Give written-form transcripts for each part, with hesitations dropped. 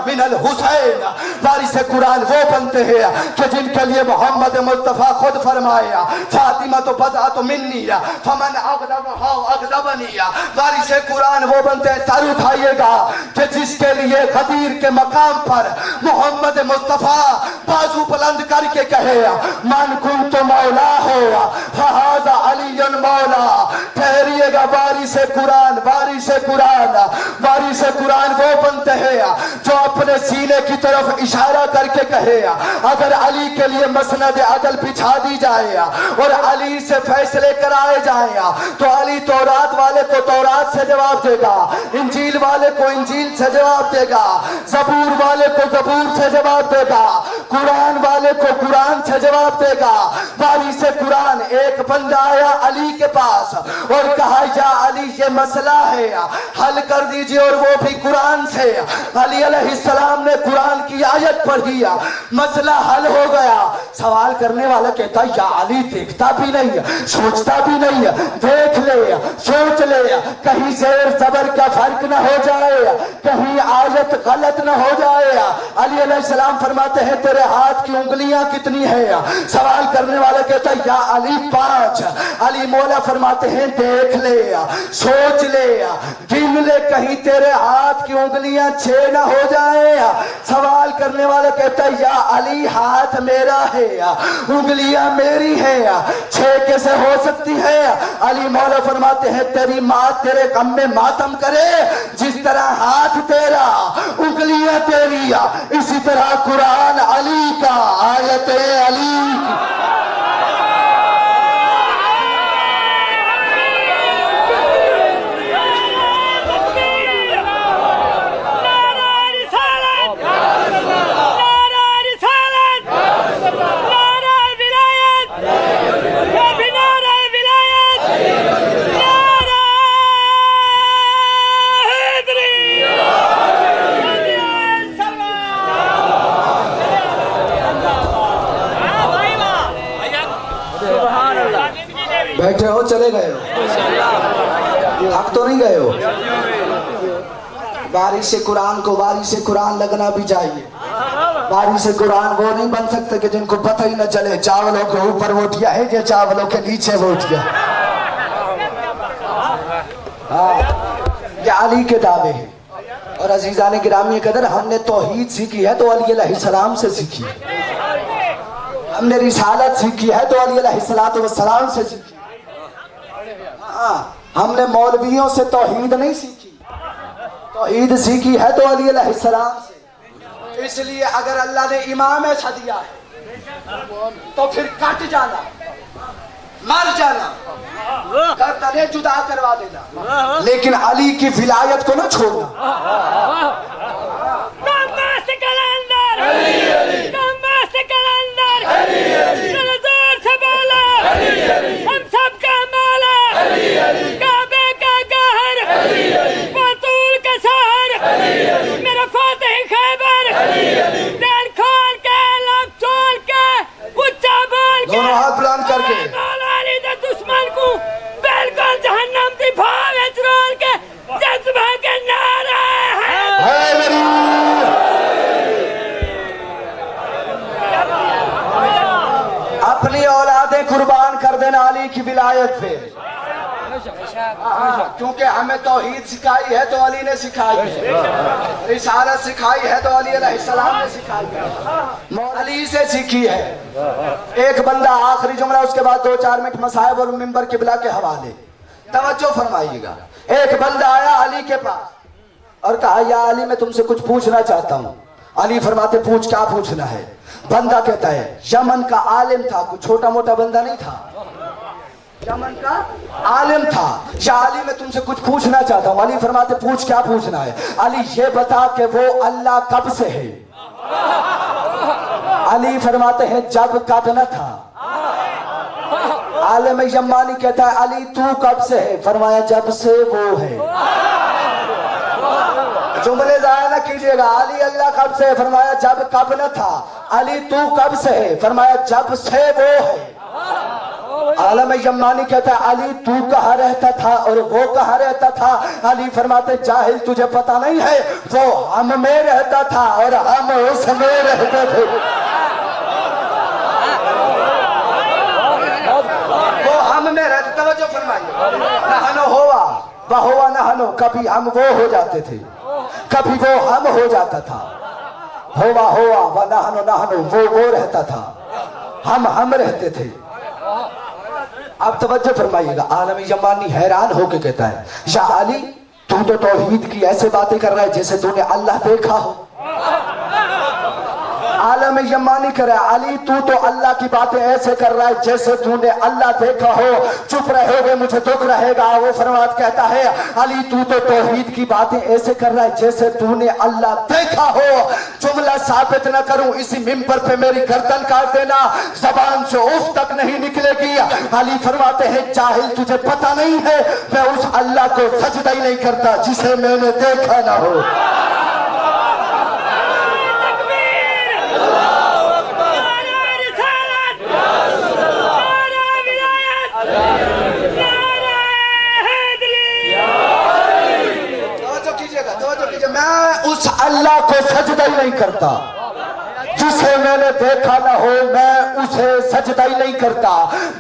मिनल हुसैन। वारिस कुरान वो बनते हैं कि जिनके लिए मोहम्मद मुस्तफ़ा खुद फरमाया फातिमा तो बज़ा तो मिन्नी फमन अग़ज़बनी। वारिस कुरान वो बनते हैं, सर उठाइएगा, कि जिसके लिए गदीर के मकाम पर मोहम्मद मुस्तफ़ा बाजू बुलंद करके कहे मन कुन तो मौला हो फहाज़ा अलीयुन मौला। ठहरिएगा, वारिस कुरान, वारिस कुरान, वारिस कुरान वो बनते हैं जो अपने सीने की तरफ इशारा करके कहे अगर अली के लिए मसनद अदल बिछा दी जाए और अली से फैसले कराए जाए तो अली तौरात वाले को तौरात से जवाब देगा, इंजील वाले को इंजील से जवाब देगा, ज़बूर वाले को ज़बूर से जवाब देगा, कुरान वाले को कुरान से जवाब देगा। वारिस कुरान एक बंदा आया अली के पास और कहा या अली ये मसला है हल कर दीजिए, और वो भी कुरान से। अली अलैहिस्सलाम ने कुरान की आयत पढ़ी, मसला हल हो गया। सवाल करने वाला कहता या अली देखता भी नहीं, सोचता भी नहीं, देख ले, सोच ले, कहीं शेर जबर का फर्क न हो जाए, कहीं आयत गलत न हो जाए। अली अलैहिस्सलाम फरमाते हैं तेरे हाथ की उंगलियां कितनी है? सवाल करने वाला कहता है या अली 5। अली मौला फरमाते हैं देख ले, सोच ले, गिन ले, कहीं तेरे हाथ की उंगलियां 6 न हो जाए। सवाल करने वाला कहता है या अली हाथ मेरा है, उंगलियां मेरी है, 6 कैसे हो सकती है? अली मौला फरमाते हैं तेरी माँ तेरे गम में मातम करे, जिस तरह हाथ तेरा उंगलियां तेरी, इसी तरह कुरान अली का, आयत अली। बैठे हो, चले गए हो, थक तो नहीं गए हो? वारिस कुरान को वारिस कुरान लगना भी चाहिए। वारिस कुरान वो नहीं बन सकते कि जिनको पता ही न चले चावलों के ऊपर वोटिया है या चावलों के नीचे वोटिया। हाँ, ये अली के दावे हैं। और अजीजान गिरामी कदर, हमने तौहीद सीखी है तो अली अलैहिस्सलाम से सीखी, हमने रिसालत सीखी है तो अली अलैहिस्सलाम से सीखी। हमने मौलवियों से तौहीद नहीं सीखी, तौहीद सीखी है तो अली अलैहिस्सलाम से। इसलिए अगर अल्लाह ने इमाम ऐसा दिया है तो फिर कट जाना, मर जाना, गर्दनें जुदा करवा देना, लेकिन अली की विलायत को ना छोड़ना। हम सबका मौला, काबे का कहर, बतूल का शहर, मेरा फातिह खैबर, दिल खोल के, लब छोड़ के, ऊंचा बोल के, दोनों हाथ बुलंद करके, मौला अली दे दुश्मन को बिल्कुल जहन्नम की भाव रोल के जज्बा के नारा है। अपनी औलादें कुर्बान कर देना अली की विलायत पे, क्योंकि हमें तौहीद सिखाई है तो अली ने सिखाई है, रिसालत सिखाई है तो अली अलैहिस्सलाम ने सिखाई है, अली से सीखी है। एक बंदा, आखिरी जुमला, उसके बाद 2-4 मिनट मसाइब और मिंबर किबला के हवाले, तवज्जो फरमाइएगा। एक बंदा आया अली के पास और कहा या अली मैं तुमसे कुछ पूछना चाहता हूँ। अली फरमाते पूछ, क्या पूछना है? बंदा कहता है यमन का आलिम था, कुछ छोटा मोटा बंदा नहीं था, यमन का आलिम था। या अली मैं तुमसे कुछ पूछना चाहता हूँ। अली फरमाते पूछ, क्या पूछना है? अली ये बता कि वो अल्लाह कब से है? अली फरमाते हैं जब कब न था। आलिम यमानी कहता है अली तू कब से है? फरमाया जब से वो है। जुमले जाया ना कीजिएगा। अली अल्लाह कब से है? फरमाया जब कब न था। अली तू कब से है? फरमाया जब से वो है। आलम यमानी कहता है अली तू कहाँ रहता था और वो कहाँ रहता था? अली फरमाते जाहिल तुझे पता नहीं है, वो हम में रहता था और हम उसमें रहते थे। वो हम में रहते, तवज्जो फरमाइए, नहनो होवा वहुवा नहनो, कभी हम वो हो जाते थे, कभी वो हम हो जाता था। होवा होवा व नहनो नहनो, वो रहता था, हम रहते थे। आप तवज्जो फरमाइएगा, आलम यमानी हैरान होके कहता है या अली तू तो तौहीद की ऐसे बातें कर रहा है जैसे तूने अल्लाह देखा हो। आलम यमानी कर रहा है अली तू तो अल्लाह की बातें ऐसे कर रहा है जैसे तूने अल्लाह देखा हो। चुप रहोगे मुझे दुख रहेगा। वो फरमात कहता है अली तू तो तौहीद की बातें ऐसे कर रहा है जैसे तूने अल्लाह देखा हो। जुमला साबित न करूं इसी मिंबर पे मेरी गर्दन काट देना, जबान से उफ तक नहीं निकलेगी। अली फरमाते हैं जाहिल तुझे पता नहीं है, मैं उस अल्लाह को सजदा ही नहीं करता जिसे मैंने देखा ना हो। मैं उस अल्लाह को सजदा ही नहीं करता जिसे मैंने देखा ना हो, मैं उसे सजदा ही नहीं करता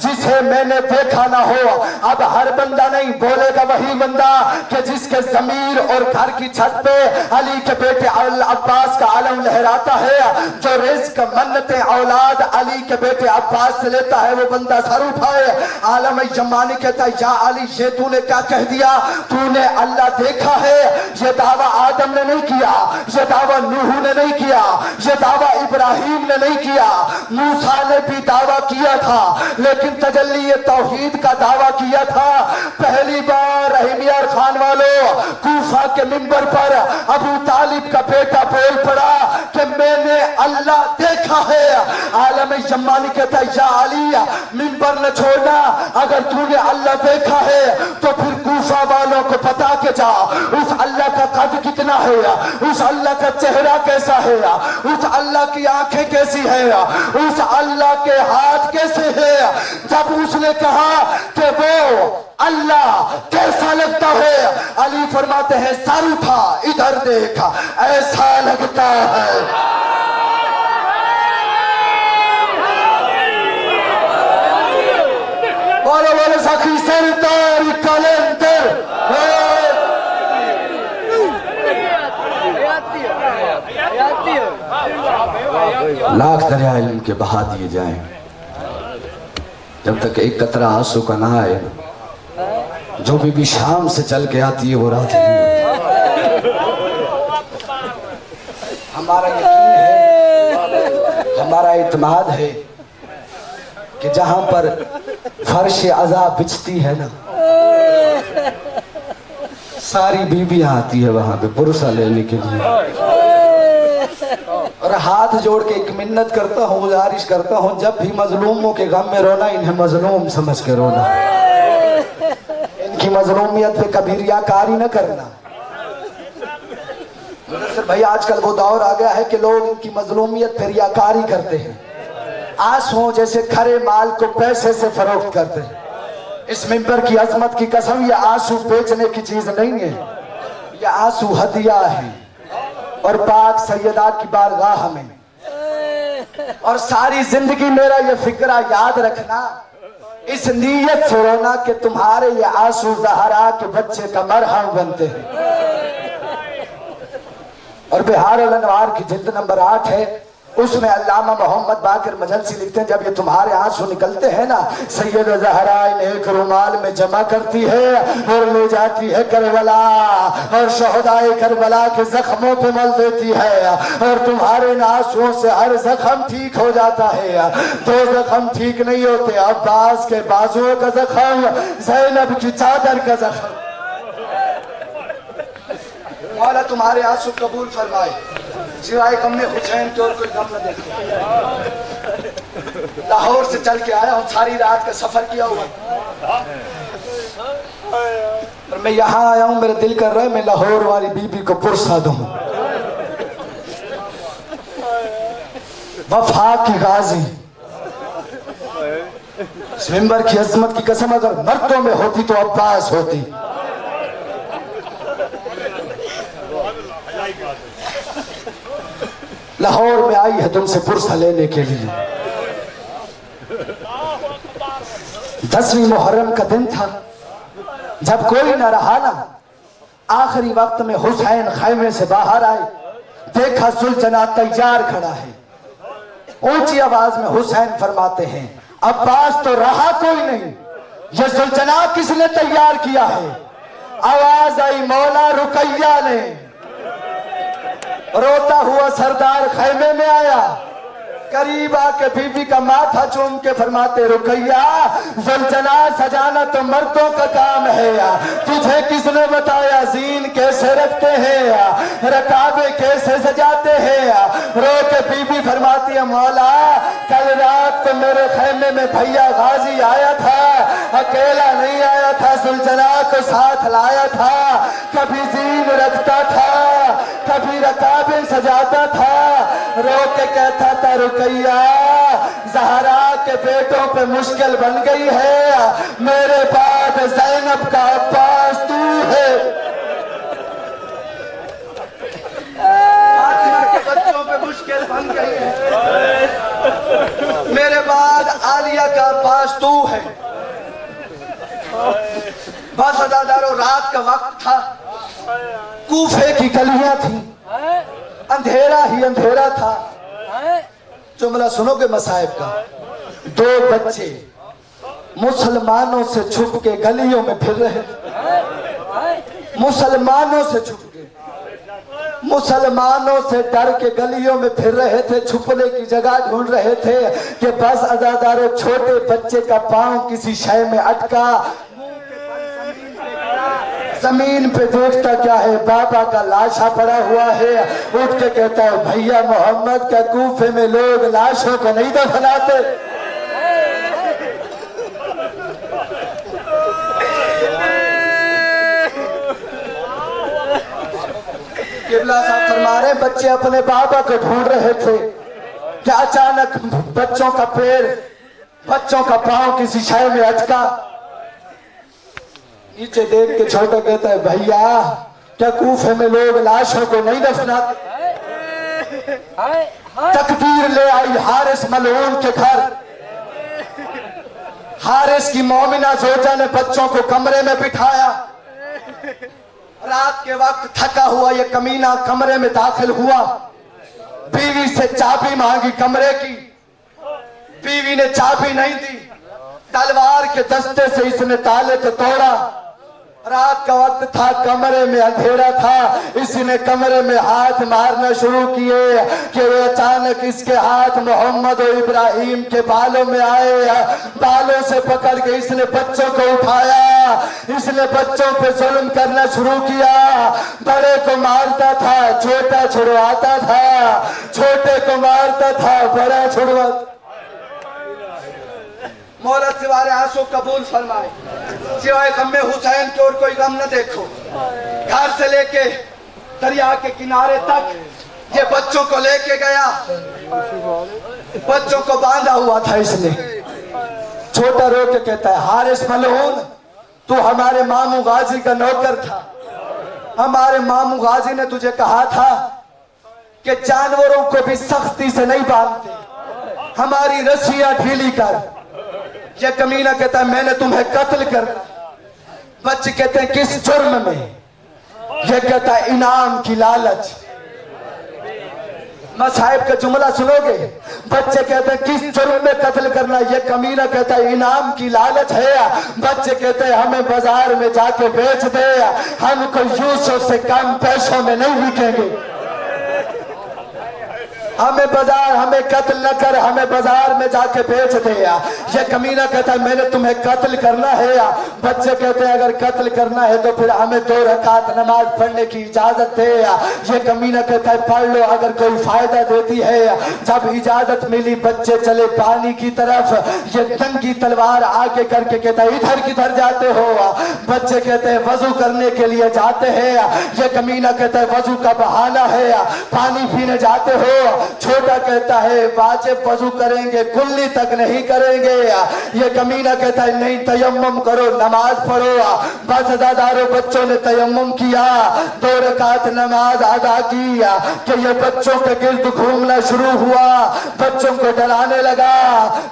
जिसे मैंने देखा ना हो। अब हर बंदा नहीं बोलेगा वही बंदा कि जिसके जमीर और घर की छत पे अली के बेटे अब्बास का आलम लहराता है, जो रिज़्क मन्नतें औलाद अली के बेटे अब्बास से लेता है वो बंदा सर उठाए। आलम यमानी कहता है या अली ये तूने क्या कह दिया, तूने अल्लाह देखा है। ये दावा आदम ने नहीं किया, ये दावा नूह ने नहीं किया, ये दावा इब्राहिम ने नहीं किया, मूसा ने भी दावा किया था लेकिन तजल्ली तौहीद का दावा किया था। पहली बार रहमियार खान वालों कूफा के मिंबर पर अबू तालिब का बेटा बोल पड़ा कि मैंने अल्लाह देखा है। आलम यमानी कहता है या अली मिंबर न छोड़ना, अगर तूने अल्लाह देखा है तो फिर कूफा वालों को बता के जा उस अल्लाह का कद कितना है, उस अल्लाह का चेहरा कैसा है, उस अल्लाह की आंखें कैसी है, उस अल्लाह के हाथ कैसे है। जब उसने कहा कि वो अल्लाह कैसा लगता है, अली फरमाते हैं सर उठा इधर देखा ऐसा लगता है। बोलो बोलो सखी सरदार कलंदर लाख दरिया इल्म के बहा दिए जाएं, जब तक एक कतरा आंसू का ना आए, जो भी शाम से चल के आती है वो रात नहीं। हमारा यकीन है, हमारा इत्मीनान है कि जहां पर फर्श अज़ाब बिछती है ना, सारी बीबियां आती है वहां पे पुरसा लेने के लिए। और हाथ जोड़ के एक मिन्नत करता हूँ, गुजारिश करता हूँ, जब भी मजलूमों के गम में रोना इन्हें मजलूम समझ के रोना, इनकी मजलूमियत पे कभी रियाकारी न करना। भाई आजकल वो दौर आ गया है कि लोग इनकी मजलूमियत पे रियाकारी करते हैं, आंसुओं जैसे खरे माल को पैसे से फरोख्त करते हैं। इस मिंबर की अजमत की कसम, ये आंसू बेचने की चीज नहीं है, ये आंसू हदिया है और पाक सैयदा की बारगाह में। और सारी जिंदगी मेरा ये फिक्रा याद रखना, इस नीयत से रोना कि तुम्हारे ये आंसू ज़हरा के बच्चे का मरहम बनते हैं। और बिहार अल अनवार की जिल्द नंबर 8 है, उसमें अल्लामा मोहम्मद बाकिर मजलसी लिखते हैं जब ये तुम्हारे आंसू निकलते हैं ना, सैयद ज़हरा एक रुमाल में जमा करती है और ले जाती है करबला और शहदाए करबला के जख्मों पे मल देती है और तुम्हारे आंसुओं से हर जख्म ठीक हो जाता है। दो जख्म ठीक नहीं होते, अब्बास के बाजुओं का जख्म, ज़ैनब की चादर का जख्म। मौला तुम्हारे आंसू कबूल फरमाए, सिवाय गम में हुसैन के और कोई गम न देखे। लाहौर से चल के आया हूँ, सारी रात का सफर किया हुआ और मैं यहाँ आया हूँ, मेरा दिल कर रहा है मैं लाहौर वाली बीबी को पुरसा दूं। वफा की गाजी मिंबर की अजमत की कसम अगर मर्दों में होती तो अब्बास होती। लाहौर में आई है तुमसे पुरसा लेने के लिए। 10वीं मुहर्रम का दिन था, जब कोई न रहा ना, आखिरी वक्त में हुसैन खैमे से बाहर आए, देखा सुलझना तैयार खड़ा है। ऊंची आवाज में हुसैन फरमाते हैं, अब्बास तो रहा कोई नहीं, ये सुलझना किसने तैयार किया है? आवाज आई मौला रुकैया ने। रोता हुआ सरदार खैमे में आया, करीब आके बीबी का माथा चूम के फरमाते, रुकैया ज़ुलझना सजाना तो मर्दों का काम है या तुझे किसने बताया जीन कैसे रखते हैं या रकाबे कैसे सजाते हैं या? रो के बीबी फरमाती है, मौला कल रात को मेरे खैमे में भैया गाजी आया था, अकेला नहीं आया था, ज़ुलझना को साथ लाया था। कभी जीन रखता था, कभी रकाबे सजाता था। रो के कहता था, रुकैया ज़हरा के बेटों पे मुश्किल बन गई है, मेरे बाद ज़ैनब का अब्बास तू है। फातिमा के बच्चों पे मुश्किल बन गई है, मेरे बाद आलिया का अब्बास तू है। बस अदादारों, रात का वक्त था, कूफे की गलियां थी, अंधेरा ही अंधेरा था। जुमला सुनोगे मसाइब का। 2 बच्चे मुसलमानों से छुप के गलियों में फिर रहे, मुसलमानों से छुप के, मुसलमानों से डर के गलियों में फिर रहे थे, छुपने की जगह ढूंढ रहे थे कि बस अदादारों छोटे बच्चे का पांव किसी शय में अटका, जमीन पे देखता क्या है, बाबा का लाशा पड़ा हुआ है। उठ के कहता है, भैया मोहम्मद का कूफे में लोग लाशों को नहीं दफनाते। किबला साहब फरमा रहे, बच्चे अपने बाबा को ढूंढ रहे थे कि अचानक बच्चों का पैर, बच्चों का पांव किसी शय में अटका। नीचे देख के छोटा कहता है, भैया क्या कूफे में लोग लाशों को नहीं दफनाते? तकदीर ले आई हारिस मलऊन के घर। हारिस की मोमिना जोजा ने बच्चों को कमरे में बिठाया। रात के वक्त थका हुआ ये कमीना कमरे में दाखिल हुआ, बीवी से चाबी मांगी कमरे की, बीवी ने चाबी नहीं दी, तलवार के दस्ते से इसने ताले को तोड़ा। रात का वक्त था, कमरे में अंधेरा था, इसने कमरे में हाथ मारना शुरू किए कि वो अचानक इसके हाथ मोहम्मद और इब्राहिम के बालों में आए। बालों से पकड़ के इसने बच्चों को उठाया, इसने बच्चों पे जुल्म करना शुरू किया। बड़े को मारता था, छोटा छुड़वाता था, छोटे को मारता था, बड़ा छुड़वाता। मौला सिवाय आंसू कबूल फरमाए, सिवाय गम हुसैन की और कोई गम न देखो। घर से लेके दरिया के किनारे तक ये बच्चों को लेके गया, बच्चों को बांधा हुआ था इसने। छोटा रो के कहता है, हारिस मलऊन तू हमारे मामू गाजी का नौकर था, हमारे मामू गाजी ने तुझे कहा था कि जानवरों को भी सख्ती से नहीं बांधते, हमारी रस्सियां ढीली कर। ये कमीना कहता है, मैंने तुम्हें कत्ल कर। बच्चे कहते हैं, किस जुर्म में? ये कहता है, इनाम की लालच। मसाहिब का जुमला सुनोगे, बच्चे कहते हैं, किस जुर्म में कत्ल करना? ये कमीना कहता है, इनाम की लालच है। बच्चे कहते हैं, हमें बाजार में जाके बेच दे, हमको यूसुफ से कम पैसों में नहीं बिकेंगे। हमें बाजार, हमें कत्ल न कर, हमें बाजार में जाके बेच दे। ये कमीना कहता है, मैंने तुम्हें कत्ल करना है। बच्चे कहते हैं, अगर कत्ल करना है तो फिर हमें 2 रकात नमाज पढ़ने की इजाजत दे। ये कमीना कहता है, पढ़ लो अगर कोई फायदा देती है। जब इजाजत मिली, बच्चे चले पानी की तरफ। ये नंगी तलवार आगे करके कहता है, इधर किधर जाते हो? बच्चे कहते हैं, वजू करने के लिए जाते हैं। ये कमीना कहता है, वजू का बहाना है, पानी पीने जाते हो? छोटा कहता है वाजिब वजू करेंगे, कुल्ली तक नहीं करेंगे। ये कमीना कहता है नहीं, तयम्मुम करो, नमाज पढ़ो। बस अदादारों बच्चों ने तयम्मुम किया, 2 रकात नमाज अदा की कि ये बच्चों के गिर्द घूमना शुरू हुआ, बच्चों को डराने लगा,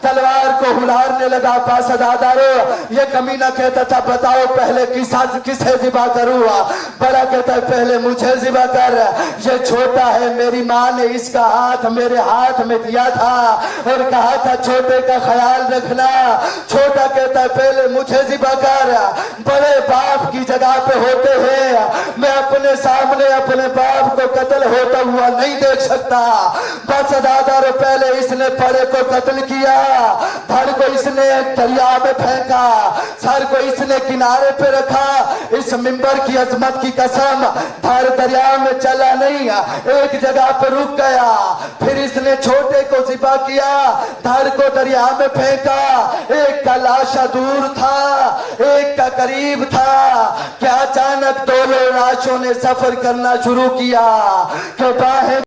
तलवार को हुलारने लगा। बस अदादारों ये कमीना कहता था बताओ पहले किसे ज़िबा करूँ? बड़ा कहता है पहले मुझे ज़िबा कर। ये छोटा है, मेरी माँ ने इसका हाथ मेरे हाथ में दिया था और कहा था छोटे का ख्याल रखना। छोटा कहता है पहले मुझे ज़िबा कर। बड़े बाप की जगह पे होते हैं, मैं अपने सामने अपने बाप को कत्ल होता हुआ नहीं देख सकता। बस दादा पहले इसने बड़े को कत्ल किया, धड़ को इसने दरिया में फेंका, सर को इसने किनारे पे रखा। इस मिंबर की अजमत की कसम, धड़ दरिया में चला नहीं, एक जगह पे रुक गया। फिर इसने छोटे को ज़िबा किया, धड़ को दरिया में फेंका। एक का लाशा दूर था, एक का करीब था। क्या अचानक दोनों लाशों ने सफर करना शुरू किया कि बाहें